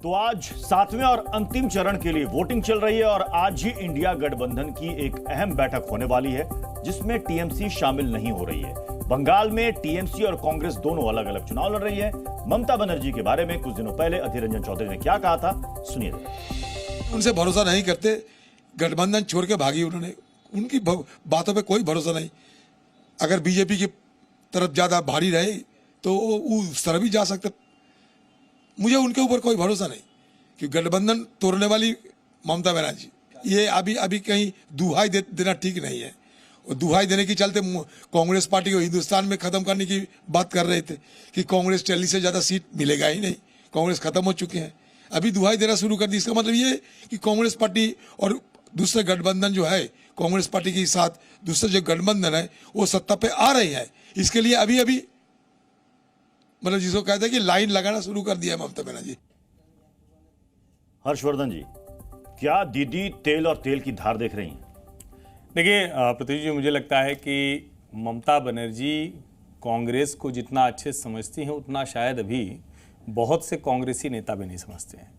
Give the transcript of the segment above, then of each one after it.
तो आज सातवें और अंतिम चरण के लिए वोटिंग चल रही है और आज ही इंडिया गठबंधन की एक अहम बैठक होने वाली है जिसमें टीएमसी शामिल नहीं हो रही है। बंगाल में टीएमसी और कांग्रेस दोनों अलग अलग चुनाव लड़ रही है। ममता बनर्जी के बारे में कुछ दिनों पहले अधीर रंजन चौधरी ने क्या कहा था, सुनिए। उनसे भरोसा नहीं करते, गठबंधन छोड़ के भागी उन्होंने, उनकी बातों पे कोई भरोसा नहीं। अगर बीजेपी की तरफ ज्यादा भारी रहे तो वो उस तरफ भी जा सकते। मुझे उनके ऊपर कोई भरोसा नहीं कि गठबंधन तोड़ने वाली ममता बनर्जी, ये अभी कहीं दुहाई देना ठीक नहीं है। और दुहाई देने के चलते कांग्रेस पार्टी को हिंदुस्तान में खत्म करने की बात कर रहे थे कि कांग्रेस 40 से ज्यादा सीट मिलेगा ही नहीं, कांग्रेस खत्म हो चुके हैं। अभी दुहाई देना शुरू कर दी। इसका मतलब ये कि कांग्रेस पार्टी और दूसरे गठबंधन जो है, कांग्रेस पार्टी के साथ दूसरे जो गठबंधन है वो सत्ता पे आ रहे हैं। इसके लिए अभी मतलब जिसको कहते हैं कि लाइन लगाना शुरू कर दिया ममता बनर्जी। हर्षवर्धन जी, क्या दीदी तेल और तेल की धार देख रही हैं? देखिए पृथ्वी जी, मुझे लगता है कि ममता बनर्जी कांग्रेस को जितना अच्छे से समझती हैं उतना शायद अभी बहुत से कांग्रेसी नेता भी नहीं समझते हैं।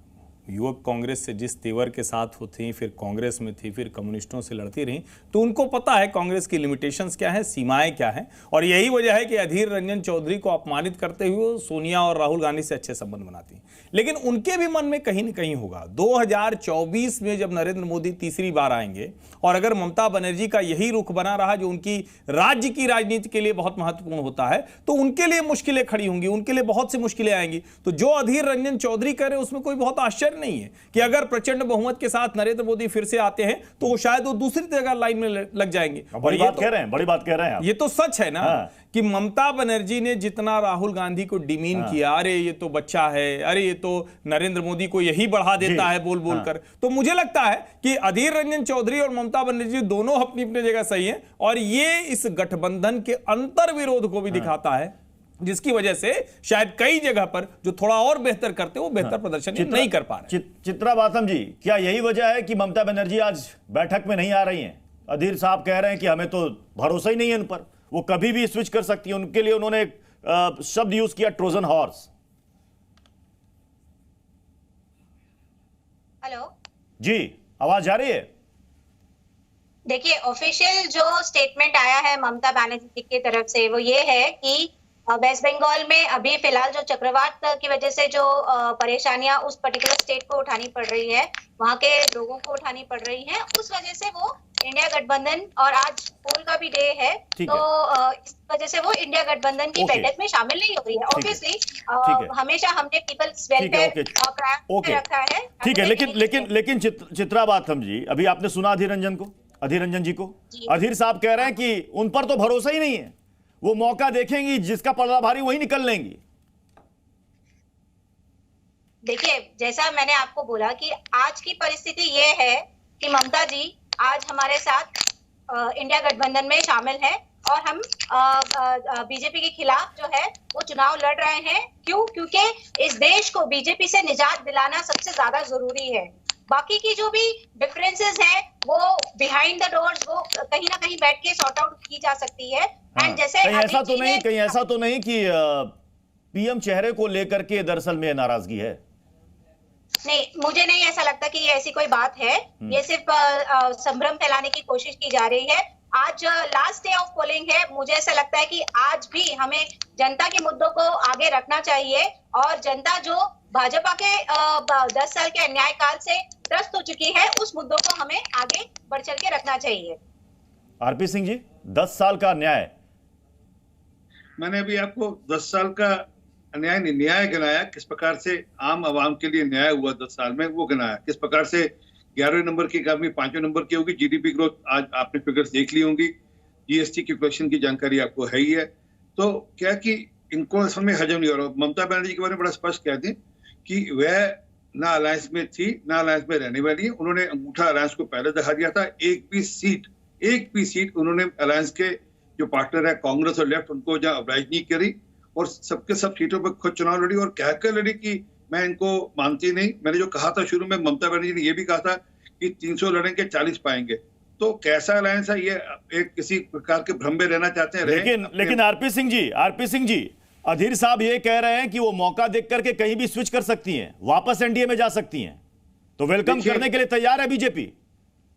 युवक कांग्रेस से जिस तेवर के साथ वो थी, फिर कांग्रेस में थी, फिर कम्युनिस्टों से लड़ती रही, तो उनको पता है कांग्रेस की लिमिटेशंस क्या है, सीमाएं क्या हैं। और यही वजह है कि अधीर रंजन चौधरी को अपमानित करते हुए सोनिया और राहुल गांधी से अच्छे संबंध बनाती। लेकिन उनके भी मन में कहीं न कहीं होगा 2024 में जब नरेंद्र मोदी तीसरी बार आएंगे और अगर ममता बनर्जी का यही रुख बना रहा जो उनकी राज्य की राजनीति के लिए बहुत महत्वपूर्ण होता है, तो उनके लिए मुश्किलें खड़ी होंगी, उनके लिए बहुत सी मुश्किलें आएंगी। तो जो अधीर रंजन चौधरी कह रहे हैं उसमें कोई बहुत आश्चर्य नहीं है कि अगर प्रचंड बहुमत के साथ नरेंद्र मोदी फिर से आते हैं तो वो शायद वो दूसरी जगह लाइन में लग जाएंगे। बड़ी बात कह रहे हैं, ये तो सच है ना। हाँ। कि ममता बनर्जी ने जितना राहुल गांधी को डिमीन किया, अरे ये तो बच्चा है, अरे ये तो नरेंद्र मोदी को यही बढ़ा देता है बोल बोल कर, तो मुझे लगता है कि अधीर रंजन चौधरी और ममता बनर्जी दोनों अपनी अपनी जगह सही हैं और ये इस गठबंधन के अंतर विरोध को भी दिखाता है, जिसकी वजह से शायद कई जगह पर जो थोड़ा और बेहतर करते वो बेहतर प्रदर्शन नहीं कर पा रहे। चित्रा बाथम जी, क्या यही वजह है कि ममता बनर्जी आज बैठक में नहीं आ रही हैं? अधीर साहब कह रहे हैं कि हमें तो भरोसा ही नहीं है इन पर, वो कभी भी स्विच कर सकती है। उनके लिए उन्होंने एक शब्द यूज किया, ट्रोजन हॉर्स। हेलो जी, आवाज जा रही है? देखिए, ऑफिशियल जो स्टेटमेंट आया है ममता बनर्जी की तरफ से वो ये है कि वेस्ट बंगाल में अभी फिलहाल जो चक्रवात की वजह से जो परेशानियां उस पर्टिकुलर स्टेट को उठानी पड़ रही है, वहां के लोगों को उठानी पड़ रही है, उस वजह से वो इंडिया गठबंधन, और आज पोल का भी डे है, तो इस वजह से वो इंडिया गठबंधन की बैठक में शामिल नहीं हो रही है। ऑब्वियसली हमेशा हमने पीपल्स वेलफेयर रखा है। ठीक है, लेकिन चित्रा बाथम जी, अभी आपने सुना अधीर रंजन जी को। अधीर साहब कह रहे हैं कि उन पर तो भरोसा ही नहीं है, वो मौका देखेंगी, जिसका पल्ला भारी वही निकल लेंगी। देखिए, जैसा मैंने आपको बोला कि आज की परिस्थिति ये है कि ममता जी आज हमारे साथ इंडिया गठबंधन में शामिल है और हम बीजेपी के खिलाफ जो है वो चुनाव लड़ रहे हैं। क्यों? क्योंकि इस देश को बीजेपी से निजात दिलाना सबसे ज्यादा जरूरी है। बाकी की जो भी डिफरेंसेस है वो बिहाइंड द डोर्स, वो कहीं ना कहीं बैठ के सॉर्ट आउट की जा सकती है। एंड जैसे कहीं ऐसा तो नहीं कि पीएम चेहरे को लेकर के दरअसल में नाराजगी है? नहीं, मुझे नहीं ऐसा लगता कि ये ऐसी कोई बात है। ये सिर्फ संभ्रम फैलाने की कोशिश की जा रही है। आज लास्ट डे ऑफ पोलिंग है, मुझे ऐसा लगता है कि आज भी हमें जनता के मुद्दों को आगे रखना चाहिए और जनता जो भाजपा के 10 साल के अन्याय काल से त्रस्त हो चुकी है, उस मुद्दों को हमें आगे बढ़ चल के रखना चाहिए। आरपी सिंह जी, 10 साल का अन्याय, मैंने अभी आपको 10 साल का अन्याय नहीं, न्याय गिनाया, किस प्रकार से आम आवाम के लिए न्याय हुआ 10 साल में, वो गिनाया। किस प्रकार से 11वें नंबर की इकॉनमी 5वें नंबर की होगी, जीडीपी ग्रोथ आज आपने फिगर्स देख ली होंगी, जीएसटी की कलेक्शन की जानकारी आपको है ही है। तो क्या कि इनको असल में हजम नहीं हो रहा। ममता बनर्जी के बारे में बड़ा स्पष्ट कहते हैं कि वह ना अलायंस में थी, ना अलायंस में रहने वाली है। उन्होंने अंगूठा अलायंस को पहले दिखा दिया था। एक भी सीट उन्होंने अलायंस के जो पार्टनर है कांग्रेस और लेफ्ट, उनको जहां अब्लाइज नहीं करी और सबके सब सीटों पर खुद चुनाव लड़ी और कहकर लड़ी कि मैं इनको मानती नहीं। मैंने जो कहा था शुरू में, ममता बनर्जी ने यह भी कहा था कि 300 लड़ेंगे 40 पाएंगे। तो कैसा अलायंस है ये? एक किसी प्रकार के भ्रम में रहना चाहते हैं। लेकिन आरपी सिंह जी, अधीर साहब ये कह रहे हैं कि वो मौका देख करके कहीं भी स्विच कर सकती हैं, वापस एनडीए में जा सकती हैं, तो वेलकम करने के लिए तैयार है बीजेपी।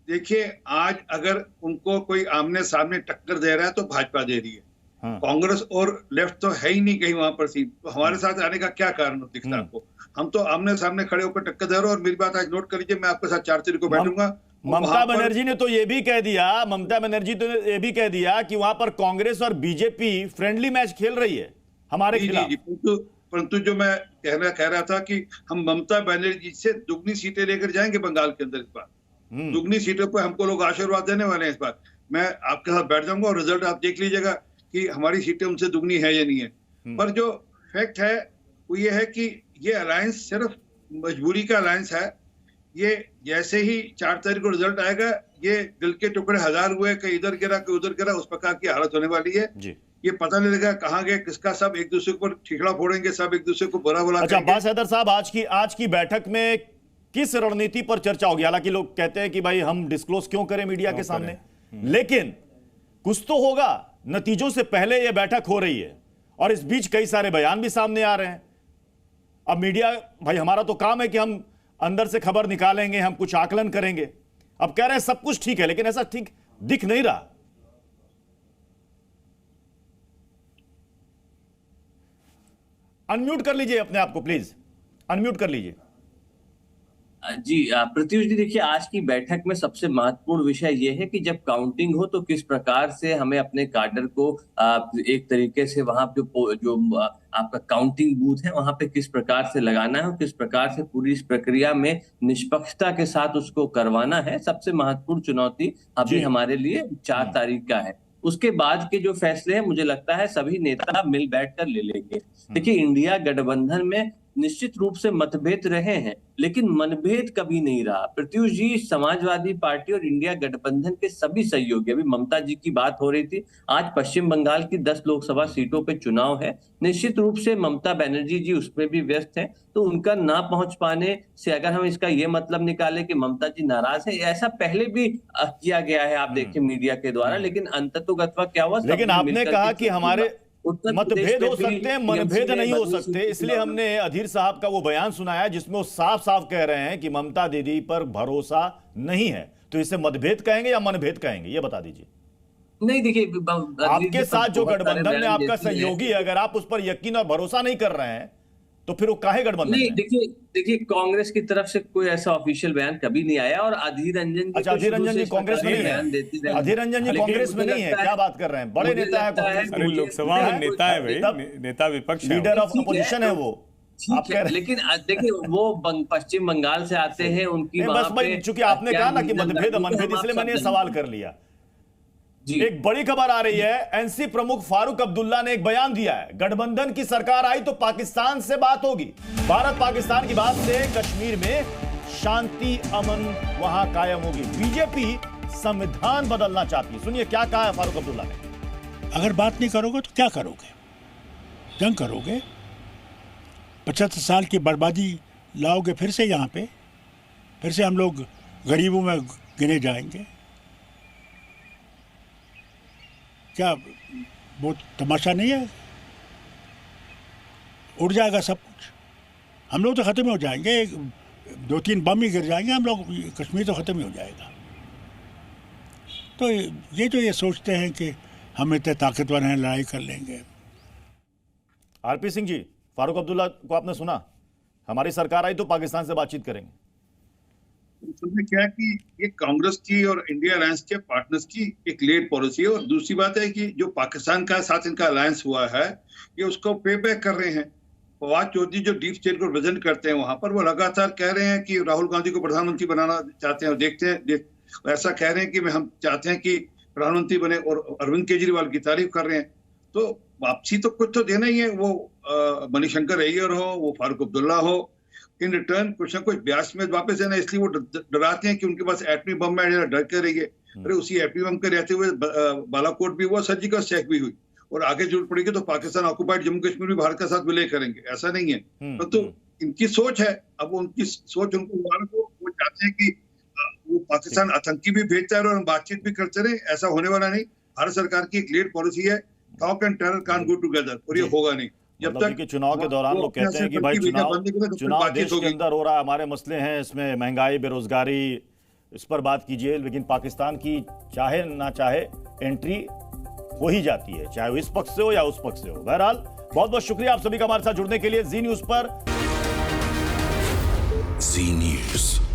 देखिए, आज अगर उनको कोई आमने सामने टक्कर दे रहा है तो भाजपा दे रही है। हाँ। कांग्रेस और लेफ्ट तो है ही नहीं कहीं वहां पर सीट, तो हमारे साथ आने का क्या कारण दिखता है आपको? हम तो आमने सामने खड़े होकर टक्कर दे रहे हो। और मेरी बात आज नोट कर लीजिए, मैं आपके साथ 4 तारीख को बैठूंगा। ममता बनर्जी ने तो ये भी कह दिया, ममता बनर्जी तो ये भी कह दिया कि वहां पर कांग्रेस और बीजेपी फ्रेंडली मैच खेल रही है हमारे खिलाफ। परंतु जो मैं कह रहा था कि हम ममता बनर्जी से दुगनी सीटें लेकर जाएंगे बंगाल के अंदर इस बार। दुगनी सीटों पर हमको लोग आशीर्वाद देने वाले हैं इस बार। मैं आपके साथ बैठ जाऊंगा और रिजल्ट आप देख लीजिएगा कि हमारी सीटें उनसे दुगनी है या नहीं है। पर जो फैक्ट है वो ये है कि ये अलायंस सिर्फ मजबूरी का अलायंस है। ये जैसे ही 4 तारीख को रिजल्ट आएगा, ये दिल के टुकड़े 1000 हुए, कहीं इधर गिरा कहीं उधर गिरा, उस प्रकार की हालत होने वाली है जी। ये पता नहीं लगा कहाँ गए किसका, सब एक दूसरे को ठिकड़ा फोड़ेंगे, सब एक दूसरे को बुरा बुला। अच्छा अब्बास हैदर साहब, आज की बैठक में किस रणनीति पर चर्चा होगी? हालांकि लोग कहते हैं कि भाई हम डिस्क्लोज क्यों करें मीडिया के सामने, लेकिन कुछ तो होगा। नतीजों से पहले यह बैठक हो रही है और इस बीच कई सारे बयान भी सामने आ रहे हैं। अब मीडिया, भाई हमारा तो काम है कि हम अंदर से खबर निकालेंगे, हम कुछ आकलन करेंगे। अब कह रहे हैं सब कुछ ठीक है, लेकिन ऐसा ठीक दिख नहीं रहा। अनम्यूट कर लीजिए अपने आप को, प्लीज अनम्यूट कर लीजिए। जी प्रत्युष जी, देखिए आज की बैठक में सबसे महत्वपूर्ण विषय यह है कि जब काउंटिंग हो तो किस प्रकार से हमें अपने कार्डर को एक तरीके से वहां पे जो आपका काउंटिंग बूथ है वहां पे किस प्रकार से लगाना है और किस प्रकार से पूरी इस प्रक्रिया में निष्पक्षता के साथ उसको करवाना है। सबसे महत्वपूर्ण चुनौती अभी हमारे लिए 4 तारीख का है। उसके बाद के जो फैसले हैं मुझे लगता है सभी नेता मिल बैठकर ले लेंगे। देखिए, इंडिया गठबंधन में निश्चित रूप से मतभेद रहे हैं, लेकिन मनभेद कभी नहीं रहा। प्रत्युष जी, समाजवादी पार्टी और इंडिया गठबंधन के सभी सहयोगी, अभी ममता जी की बात हो रही थी, आज पश्चिम बंगाल की 10 लोकसभा सीटों पे चुनाव है। निश्चित रूप से ममता बनर्जी जी उसमें भी व्यस्त हैं, तो उनका ना पहुंच पाने से अगर हम इसका ये मतलब निकाले कि ममता जी नाराज है, ऐसा पहले भी किया गया है, आप देखिए मीडिया के द्वारा। लेकिन अंततोगत्वा क्या हुआ, लेकिन आपने कहा कि हमारे मतभेद हो सकते हैं, मनभेद नहीं हो सकते, इसलिए हमने अधीर साहब का वो बयान सुनाया जिसमें वो साफ साफ कह रहे हैं कि ममता दीदी पर भरोसा नहीं है। तो इसे मतभेद कहेंगे या मनभेद कहेंगे, ये बता दीजिए। नहीं देखिए, आपके साथ जो गठबंधन में आपका सहयोगी है, अगर आप उस पर यकीन और भरोसा नहीं कर रहे हैं तो फिर वो काहे गठबंधन? नहीं, देखिए कांग्रेस की तरफ से कोई ऐसा ऑफिशियल बयान कभी नहीं आया। और अधीर रंजन जी, अधीर रंजन जी कांग्रेस में नहीं है, अधीर रंजन जी कांग्रेस में नहीं है, क्या बात कर रहे हैं? बड़े नेता है कांग्रेस, लोकसभा में नेता है भाई, नेता विपक्ष, लीडर ऑफ अपोजिशन है वो। आप कह रहे, लेकिन देखिए वो पश्चिम बंगाल से आते हैं, उनकी बस भाई, चूंकि आपने कहा ना कि मतभेद मनभेद, इसलिए मैंने सवाल कर लिया। एक बड़ी खबर आ रही है, एनसी प्रमुख फारूक अब्दुल्ला ने एक बयान दिया है, गठबंधन की सरकार आई तो पाकिस्तान से बात होगी। भारत पाकिस्तान की बात से कश्मीर में शांति अमन वहां कायम होगी। बीजेपी संविधान बदलना चाहती है। सुनिए क्या कहा है फारूक अब्दुल्ला ने। अगर बात नहीं करोगे तो क्या करोगे? जंग करोगे, 75 साल की बर्बादी लाओगे फिर से यहाँ पे, फिर से हम लोग गरीबों में गिने जाएंगे। क्या बहुत तमाशा नहीं है? उड़ जाएगा सब कुछ, हम लोग तो ख़त्म हो जाएंगे, 2-3 बम ही गिर जाएंगे, हम लोग, कश्मीर तो ख़त्म ही हो जाएगा। तो ये जो ये सोचते हैं कि हम इतने ताकतवर हैं, लड़ाई कर लेंगे। आरपी सिंह जी, फारूक अब्दुल्ला को आपने सुना, हमारी सरकार आई तो पाकिस्तान से बातचीत करेंगे। उसमें क्या कि ये कांग्रेस की और इंडिया अलायंस के पार्टनर्स की एक लेट पॉलिसी है। और दूसरी बात है कि जो पाकिस्तान का साथ इनका अलायंस हुआ है, ये उसको पे बैक कर रहे हैं। फवाद चौधरी जो डीप स्टेट को रिप्रेजेंट करते हैं वहां पर, वो लगातार कह रहे हैं कि राहुल गांधी को प्रधानमंत्री बनाना चाहते हैं, और देखते हैं ऐसा कह रहे हैं कि हम चाहते हैं कि प्रधानमंत्री बने, और अरविंद केजरीवाल की तारीफ कर रहे हैं। तो वापसी तो कुछ तो देना ही है, वो मणिशंकर अय्यर हो, वो फारूक अब्दुल्ला हो, इन रिटर्न कुछ ना कुछ ब्याज में वापस देना। इसलिए वो डराते हैं कि उनके पास एटमी बम है, डर के रहिए। अरे उसी एटमी बम के रहते हुए बालाकोट भी हुआ, सर्जिकल स्ट्राइक भी हुई, और आगे जरूरत पड़ेगी तो पाकिस्तान ऑक्युपाइड जम्मू कश्मीर भी भारत के साथ विलय करेंगे, ऐसा नहीं है। तो इनकी सोच है, अब उनकी सोच उनको वो चाहते हैं कि वो पाकिस्तान आतंकी भी भेजता है और हम बातचीत भी करते रहे, ऐसा होने वाला नहीं। भारत सरकार की एक लीड पॉलिसी है, talk and terror can't go together, और ये होगा नहीं। मतलब कि चुनाव के दौरान लोग कहते हैं कि भाई चुनाव देश के अंदर हो रहा है, हमारे मसले हैं इसमें, महंगाई, बेरोजगारी, इस पर बात कीजिए। लेकिन पाकिस्तान की चाहे ना चाहे एंट्री हो ही जाती है, चाहे वो इस पक्ष से हो या उस पक्ष से हो। बहरहाल बहुत बहुत शुक्रिया आप सभी का हमारे साथ जुड़ने के लिए। जी न्यूज पर जी न्यूज।